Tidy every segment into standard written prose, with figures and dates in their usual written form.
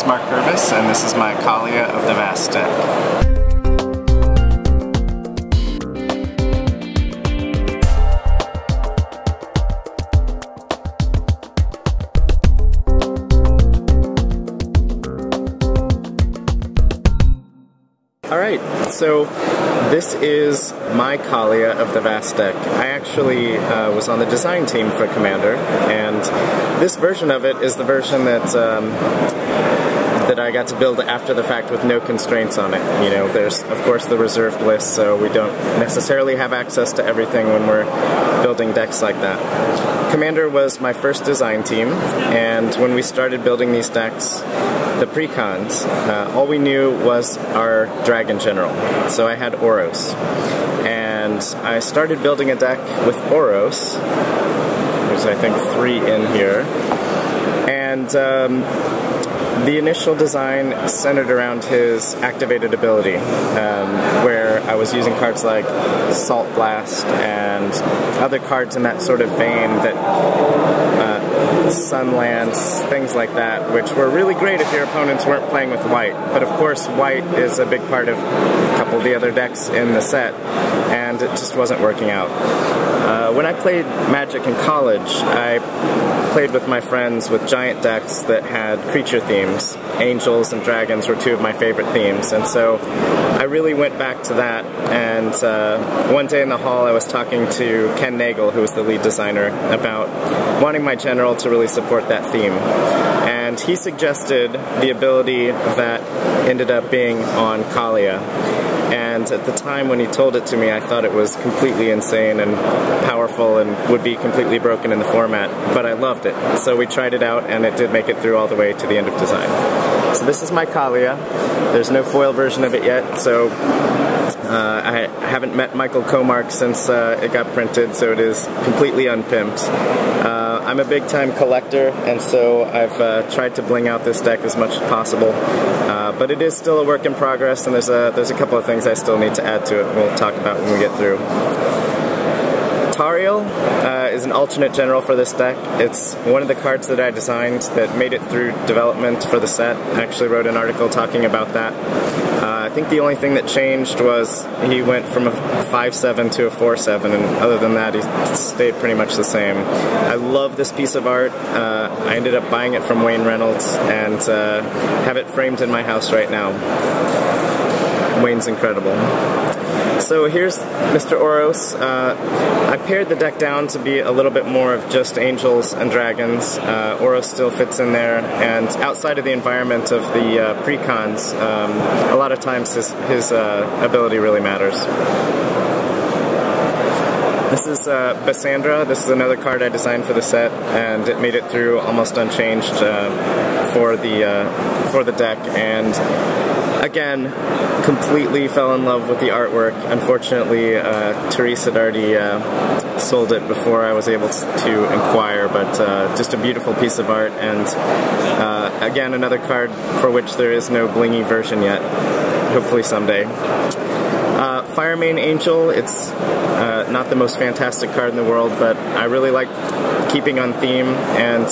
Mark Purvis, and this is my Kaalia of the Vast deck. Alright, so this is my Kaalia of the Vast deck. I actually was on the design team for Commander, and this version of it is the version that I got to build after the fact with no constraints on it. You know, there's of course the reserved list, so we don't necessarily have access to everything when we're building decks like that. Commander was my first design team, and when we started building these decks, the precons, all we knew was our Dragon General. So I had Oros. And I started building a deck with Oros. There's, I think, 3 in here. And the initial design centered around his activated ability, where I was using cards like Salt Blast and other cards in that sort of vein that Sunlands, things like that, which were really great if your opponents weren't playing with white. But of course, white is a big part of a couple of the other decks in the set, and it just wasn't working out. When I played Magic in college, I played with my friends with giant decks that had creature themes. Angels and dragons were 2 of my favorite themes, and so I really went back to that. And one day in the hall I was talking to Ken Nagel, who was the lead designer, about wanting my general to really support that theme. And he suggested the ability that ended up being on Kaalia. And at the time when he told it to me, I thought it was completely insane and powerful and would be completely broken in the format, but I loved it. So we tried it out, and it did make it through all the way to the end of design. So this is my Kaalia. There's no foil version of it yet, so I haven't met Michael Comark since it got printed, so it is completely unpimped. I'm a big-time collector, and so I've tried to bling out this deck as much as possible. But it is still a work in progress, and there's a couple of things I still need to add to it we'll talk about when we get through. Tariel is an alternate general for this deck. It's one of the cards that I designed that made it through development for the set. I actually wrote an article talking about that. I think the only thing that changed was he went from a 5/7 to a 4/7, and other than that he stayed pretty much the same. I love this piece of art. I ended up buying it from Wayne Reynolds and have it framed in my house right now. Wayne's incredible. So here's Mr. Oros. I pared the deck down to be a little bit more of just angels and dragons. Oros still fits in there, and outside of the environment of the precons, a lot of times his ability really matters. This is Basandra. This is another card I designed for the set, and it made it through almost unchanged for the deck. And again, completely fell in love with the artwork. Unfortunately, Therese had already sold it before I was able to inquire, but just a beautiful piece of art, and again, another card for which there is no blingy version yet. Hopefully someday. Firemane Angel, it's not the most fantastic card in the world, but I really like keeping on theme, and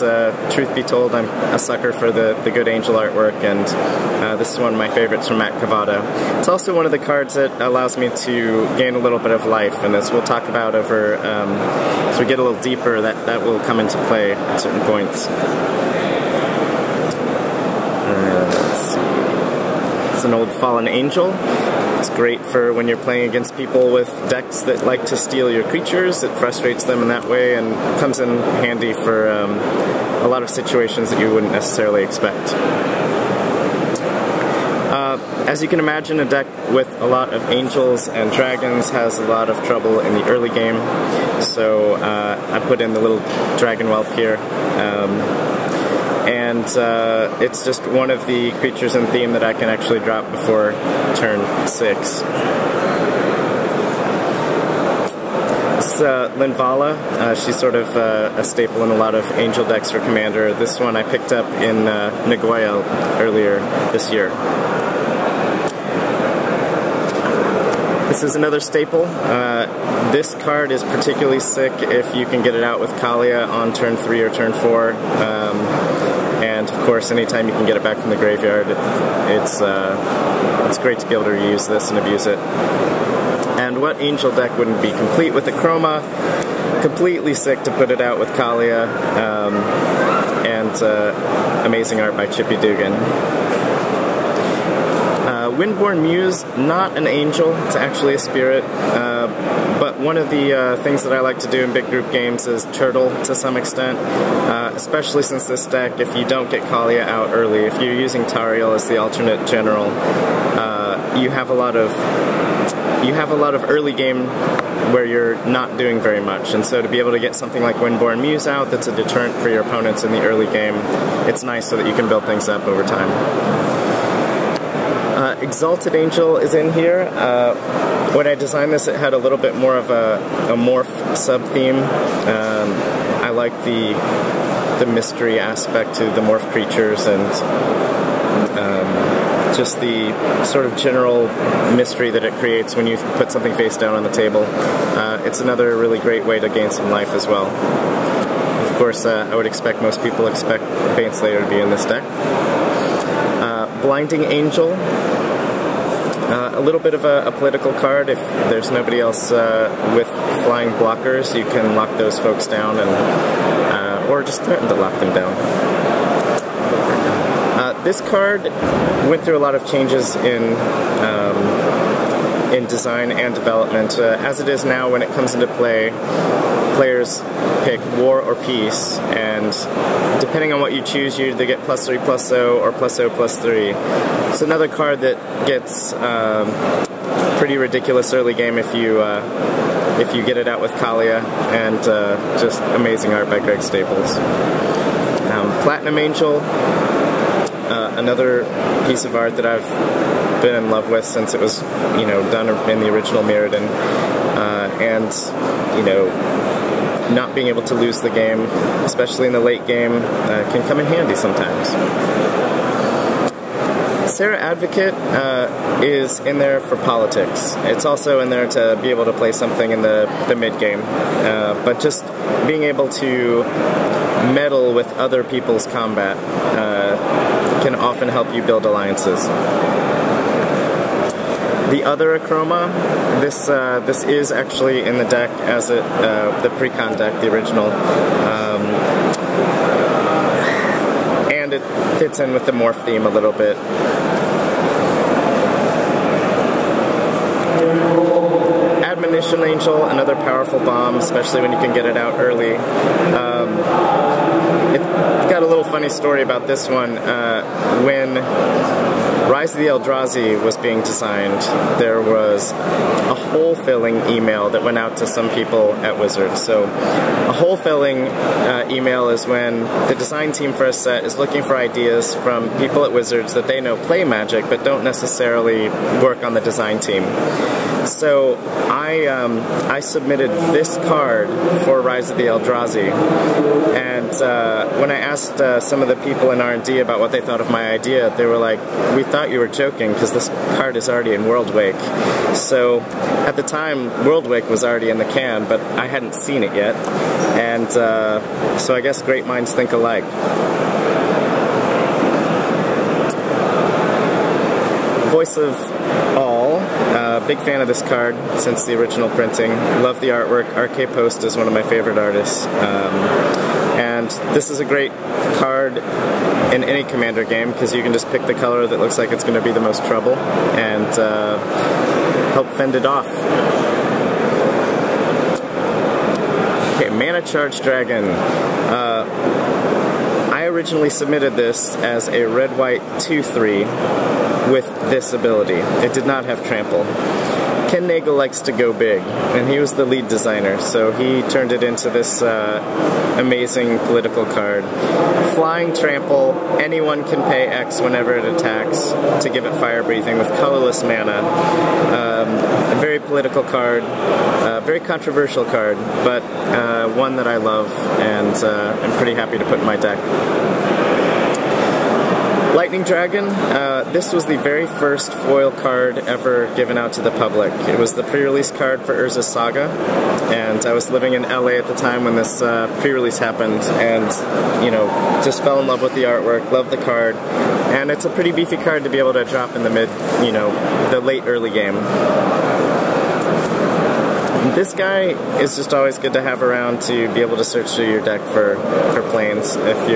truth be told, I'm a sucker for the good angel artwork, and this is one of my favorites from Matt Cavada. It's also one of the cards that allows me to gain a little bit of life, and as we'll talk about over, as we get a little deeper, that will come into play at certain points. Let's see. It's an old Fallen Angel. It's great for when you're playing against people with decks that like to steal your creatures. It frustrates them in that way, and comes in handy for a lot of situations that you wouldn't necessarily expect. As you can imagine, a deck with a lot of angels and dragons has a lot of trouble in the early game, so I put in the little dragon whelp here. And it's just one of the creatures in theme that I can actually drop before turn 6. This is Linvala. She's sort of a staple in a lot of angel decks for Commander. This one I picked up in Nagoya earlier this year. This is another staple. This card is particularly sick if you can get it out with Kaalia on turn 3 or turn 4. And and of course anytime you can get it back from the graveyard, it's great to be able to reuse this and abuse it. And what Angel deck wouldn't be complete with Akroma? Completely sick to put it out with Kaalia, and amazing art by Chippy Dugan. Windborn Muse, not an angel, it's actually a spirit, but one of the things that I like to do in big group games is turtle to some extent, especially since this deck, if you don't get Kaalia out early, if you're using Tariel as the alternate general, you have a lot of early game where you're not doing very much, and so to be able to get something like Windborn Muse out that's a deterrent for your opponents in the early game, it's nice so that you can build things up over time. Exalted Angel is in here. When I designed this, it had a little bit more of a morph sub-theme. I like the mystery aspect to the morph creatures and just the sort of general mystery that it creates when you put something face down on the table. It's another really great way to gain some life as well. Of course, I would expect most people expect Baneslayer to be in this deck. Blinding Angel. A little bit of a political card. If there's nobody else with flying blockers, you can lock those folks down, and or just threaten to lock them down. This card went through a lot of changes in design and development. As it is now, when it comes into play, players pick War or Peace, and depending on what you choose, you either get +3/+0 or +0/+3. It's another card that gets pretty ridiculous early game if you get it out with Kaalia, and just amazing art by Greg Staples. Platinum Angel, another piece of art that I've been in love with since it was, done in the original Mirrodin, and not being able to lose the game, especially in the late game, can come in handy sometimes. Serra Advocate is in there for politics. It's also in there to be able to play something in the mid-game, but just being able to meddle with other people's combat can often help you build alliances. The other Akroma, this is actually in the deck as the pre-con deck, the original, and it fits in with the morph theme a little bit. Admonition Angel, another powerful bomb, especially when you can get it out early. It got a little funny story about this one. When Rise of the Eldrazi was being designed, there was a hole-filling email that went out to some people at Wizards. So a hole-filling email is when the design team for a set is looking for ideas from people at Wizards that they know play Magic but don't necessarily work on the design team. So I submitted this card for Rise of the Eldrazi, and when I asked some of the people in R&D about what they thought of my idea, they were like, "We thought you were joking because this card is already in Worldwake." So at the time, Worldwake was already in the can, but I hadn't seen it yet, and so I guess great minds think alike. Voice of All, big fan of this card since the original printing. Love the artwork. RK Post is one of my favorite artists. And this is a great card in any Commander game because you can just pick the color that looks like it's going to be the most trouble and help fend it off. Okay, Mana Charge Dragon. I originally submitted this as a red-white 2/3 with this ability. It did not have trample. Ken Nagel likes to go big, and he was the lead designer, so he turned it into this amazing political card. Flying trample, anyone can pay X whenever it attacks to give it fire breathing with colorless mana. A very political card, very controversial card, but one that I love and I'm pretty happy to put in my deck. Lightning Dragon, this was the very first foil card ever given out to the public. It was the pre-release card for Urza's Saga, and I was living in LA at the time when this pre-release happened, and, you know, just fell in love with the artwork, loved the card, and it's a pretty beefy card to be able to drop in the the late early game. This guy is just always good to have around to be able to search through your deck for planes if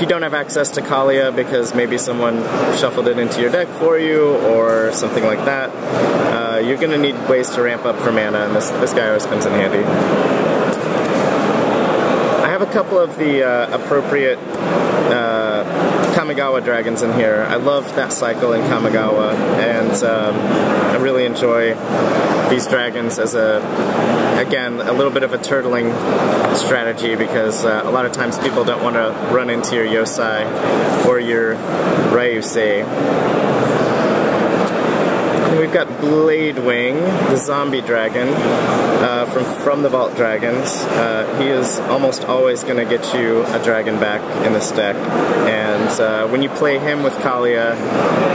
you don't have access to Kaalia because maybe someone shuffled it into your deck for you or something like that. You're going to need ways to ramp up for mana, and this guy always comes in handy. I have a couple of the appropriate Kamigawa dragons in here. I love that cycle in Kamigawa, and I really enjoy these dragons as again, a little bit of a turtling strategy because a lot of times people don't want to run into your Yosei or your Ryusei. And we've got Bladewing, the zombie dragon from the Vault Dragons. He is almost always going to get you a dragon back in this deck, and when you play him with Kaalia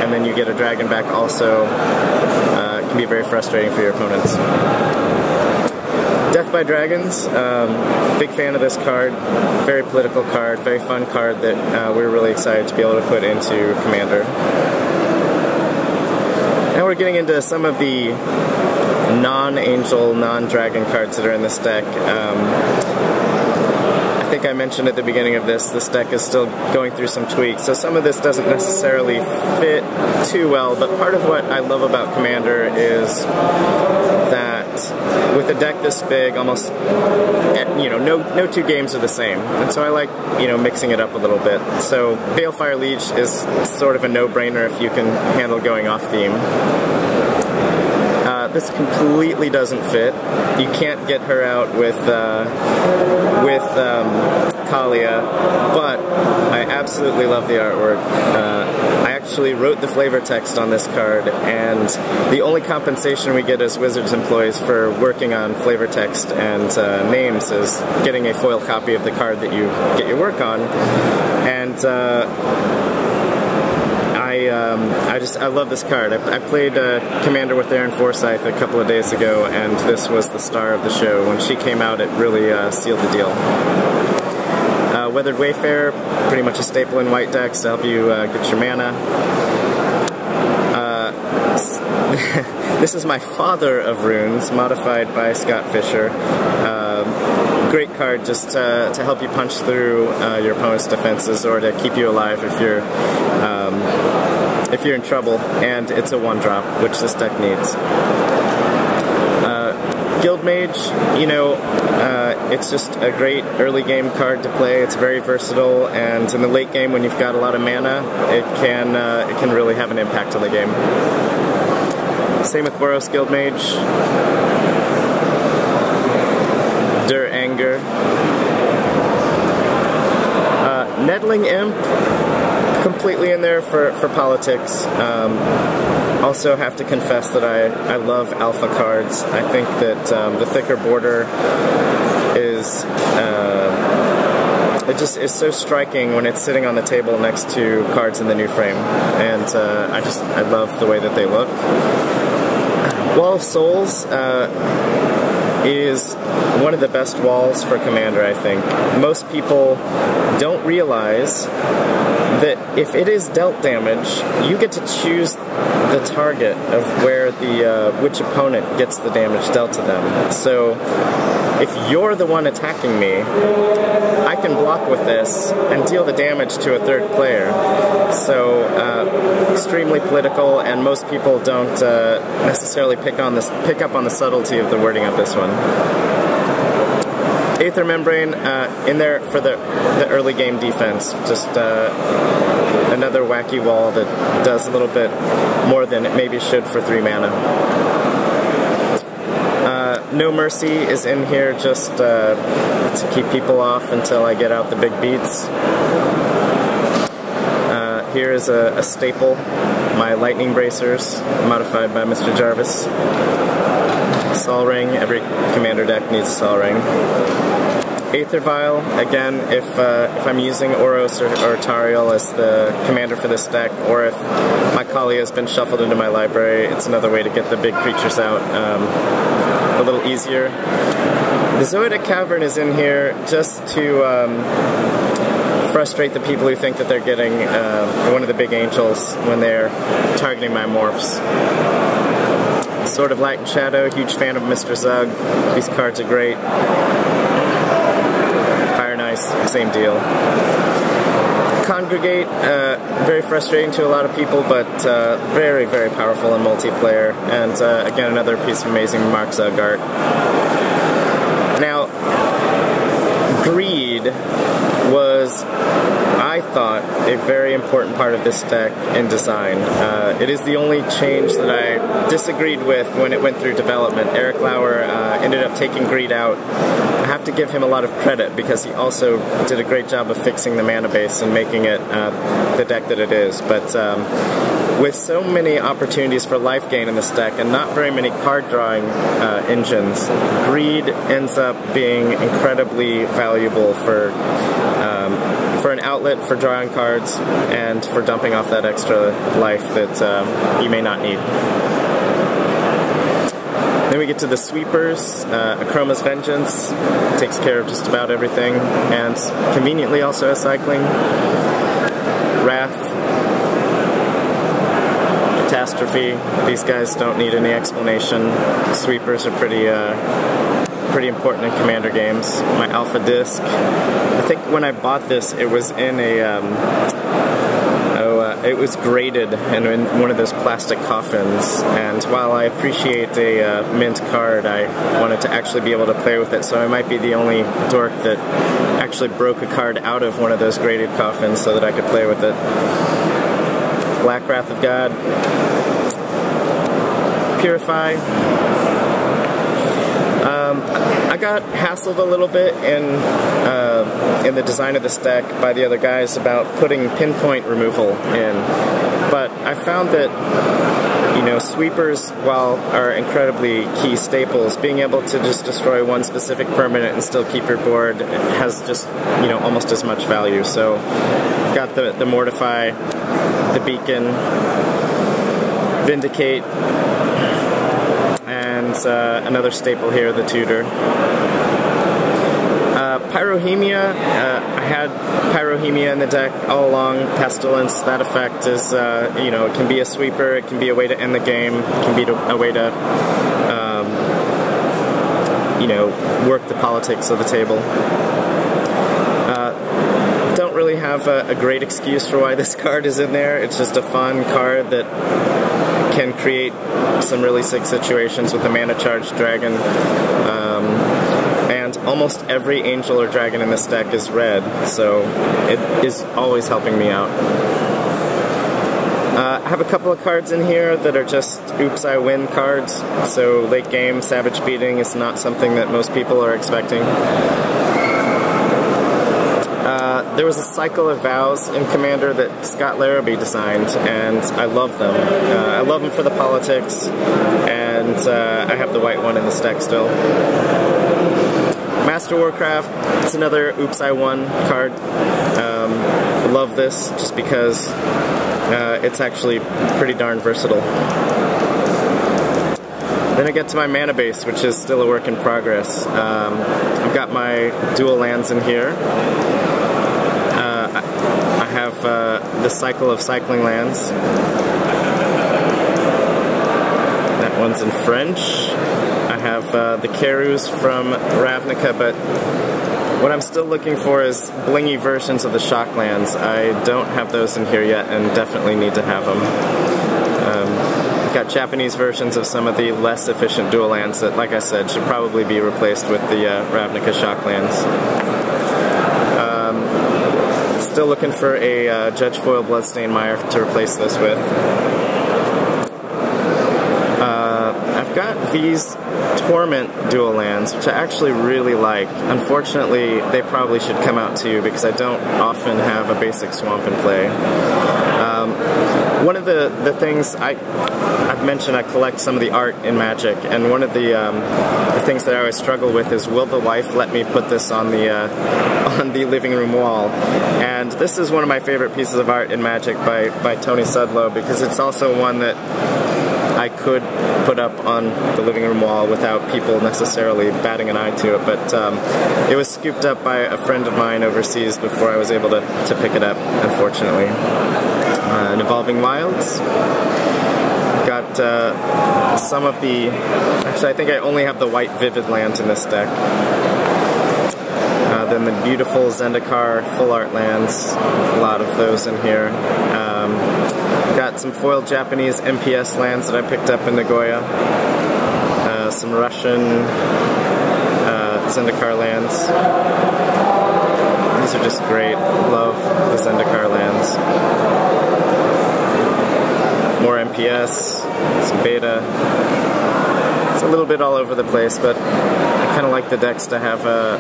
and then you get a dragon back also, it can be very frustrating for your opponents. Death by Dragons, big fan of this card, very political card, very fun card that we're really excited to be able to put into Commander. Now we're getting into some of the non-angel, non-dragon cards that are in this deck. I think I mentioned at the beginning of this deck is still going through some tweaks, so some of this doesn't necessarily fit too well, but part of what I love about Commander is that with a deck this big, almost, no two games are the same, and so I like, mixing it up a little bit. So Balefire Liege is sort of a no-brainer if you can handle going off theme. This completely doesn't fit. You can't get her out with Kaalia, but I absolutely love the artwork. I actually wrote the flavor text on this card, and the only compensation we get as Wizards employees for working on flavor text and names is getting a foil copy of the card that you get your work on. And I love this card. I played Commander with Aaron Forsyth a couple of days ago, and this was the star of the show. When she came out, it really sealed the deal. Weathered Wayfarer, pretty much a staple in white decks to help you get your mana. This is my Father of Runes, modified by Scott Fisher. Great card just to help you punch through your opponent's defenses or to keep you alive if you're in trouble, and it's a 1-drop, which this deck needs. Guildmage, it's just a great early game card to play. It's very versatile, and in the late game when you've got a lot of mana, it can really have an impact on the game. Same with Boros Guildmage. Anger. Nettling Imp, completely in there for politics. Also have to confess that I love alpha cards. I think that the thicker border is it just is so striking when it's sitting on the table next to cards in the new frame, and I love the way that they look. Wall of Souls is one of the best walls for Commander, I think. Most people don't realize that if it is dealt damage, you get to choose the target of where which opponent gets the damage dealt to them. So if you're the one attacking me, I can block with this and deal the damage to a third player. So extremely political, and most people don't necessarily pick up on the subtlety of the wording of this one. AEther Membrane in there for the early game defense. Just another wacky wall that does a little bit more than it maybe should for 3 mana. No Mercy is in here just to keep people off until I get out the big beats. Here is a staple, my Lightning Bracers, modified by Mr. Jarvis. Sol Ring, every Commander deck needs a Sol Ring. AEther Vial, again, if I'm using Oros or Tariel as the commander for this deck, or if my Kaalia has been shuffled into my library, it's another way to get the big creatures out a little easier. The Zoetic Cavern is in here just to frustrate the people who think that they're getting one of the big angels when they're targeting my morphs. Sword of Light and Shadow, huge fan of Mr. Zug. These cards are great. Fire Nice, same deal. Congregate, very frustrating to a lot of people, but very, very powerful in multiplayer. And again, another piece of amazing Mark Zug art. Now, Greed was, I thought, a very important part of this deck in design. It is the only change that I disagreed with when it went through development. Eric Lauer ended up taking Greed out. I have to give him a lot of credit because he also did a great job of fixing the mana base and making it the deck that it is. But with so many opportunities for life gain in this deck and not very many card drawing engines, Greed ends up being incredibly valuable for an outlet for drawing cards and for dumping off that extra life that you may not need. Then we get to the sweepers. Akroma's Vengeance takes care of just about everything, and conveniently also has cycling. Wrath, Catastrophe, these guys don't need any explanation. Sweepers are pretty important in Commander games. My Alpha Disc, I think when I bought this, it was in a, it was graded and in one of those plastic coffins, and while I appreciate a mint card, I wanted to actually be able to play with it, so I might be the only dork that actually broke a card out of one of those graded coffins so that I could play with it. Black Wrath of God, Purify. I got hassled a little bit in the design of this deck by the other guys about putting pinpoint removal in, but I found that, you know, sweepers, while are incredibly key staples, being able to just destroy one specific permanent and still keep your board has just, you know, almost as much value. So I've got the Mortify, the Beacon, Vindicate, and another staple here, the Tutor. Pyrohemia, I had Pyrohemia in the deck all along. Pestilence, that effect is, you know, it can be a sweeper, it can be a way to end the game, it can be a way to, you know, work the politics of the table. Don't really have a great excuse for why this card is in there. It's just a fun card that can create some really sick situations with the mana charged dragon. And almost every angel or dragon in this deck is red, so it is always helping me out. I have a couple of cards in here that are just oops I win cards, so late game Savage Beating is not something that most people are expecting. There was a cycle of vows in Commander that Scott Larrabee designed, and I love them. I love them for the politics, and I have the white one in this deck still. Master Warcraft, it's another oops I won card. I love this just because it's actually pretty darn versatile. Then I get to my mana base, which is still a work in progress. I've got my dual lands in here. I have the cycle of cycling lands. That one's in French. I have the Kerus from Ravnica, but what I'm still looking for is blingy versions of the shock lands. I don't have those in here yet and definitely need to have them. Got Japanese versions of some of the less efficient dual lands that, like I said, should probably be replaced with the Ravnica shock lands. Still looking for a Judge Foil Bloodstained Mire to replace this with. I've got these Torment dual lands, which I actually really like. Unfortunately, they probably should come out too, because I don't often have a basic swamp in play. One of the things I've mentioned, I collect some of the art in Magic, and one of the things that I always struggle with is, will the wife let me put this on the living room wall? And this is one of my favorite pieces of art in Magic by Tony Sudlow, because it's also one that I could put up on the living room wall without people necessarily batting an eye to it, but it was scooped up by a friend of mine overseas before I was able to pick it up, unfortunately. Evolving Wilds. Got some of the... Actually, I think I only have the white Vivid lands in this deck. Then the beautiful Zendikar full art lands, a lot of those in here. Got some foiled Japanese MPS lands that I picked up in Nagoya. Some Russian Zendikar lands. These are just great. Love the Zendikar lands. More MPS, some beta. It's a little bit all over the place, but I kind of like the decks to have a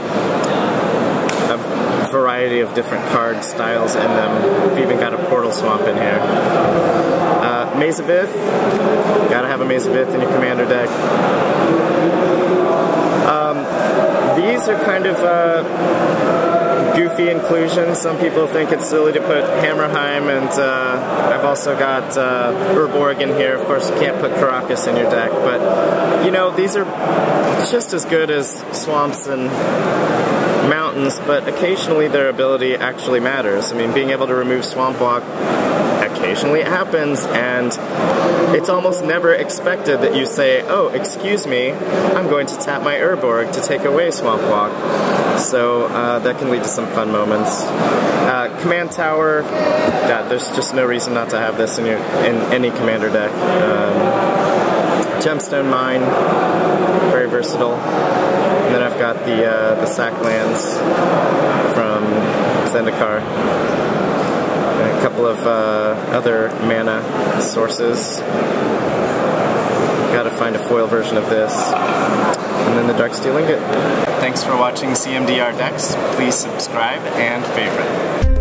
variety of different card styles in them. We've even got a Portal Swamp in here. Maze of Ith. Gotta have a Maze of Ith in your commander deck. These are kind of goofy inclusions. Some people think it's silly to put Hammerheim, and I've also got Urborg in here. Of course, you can't put Karakas in your deck, but you know, these are just as good as Swamps and Mountains, but occasionally their ability actually matters. I mean, being able to remove Swamp Walk, occasionally it happens, and it's almost never expected that you say, oh, excuse me, I'm going to tap my Urborg to take away Swamp Walk. So that can lead to some fun moments. Command Tower, there's just no reason not to have this in any commander deck. Gemstone Mine, very versatile. And then I've got the sack lands from Zendikar. And a couple of other mana sources. Gotta find a foil version of this. And then the Darksteel Ingot. Thanks for watching CMDR decks. Please subscribe and favorite.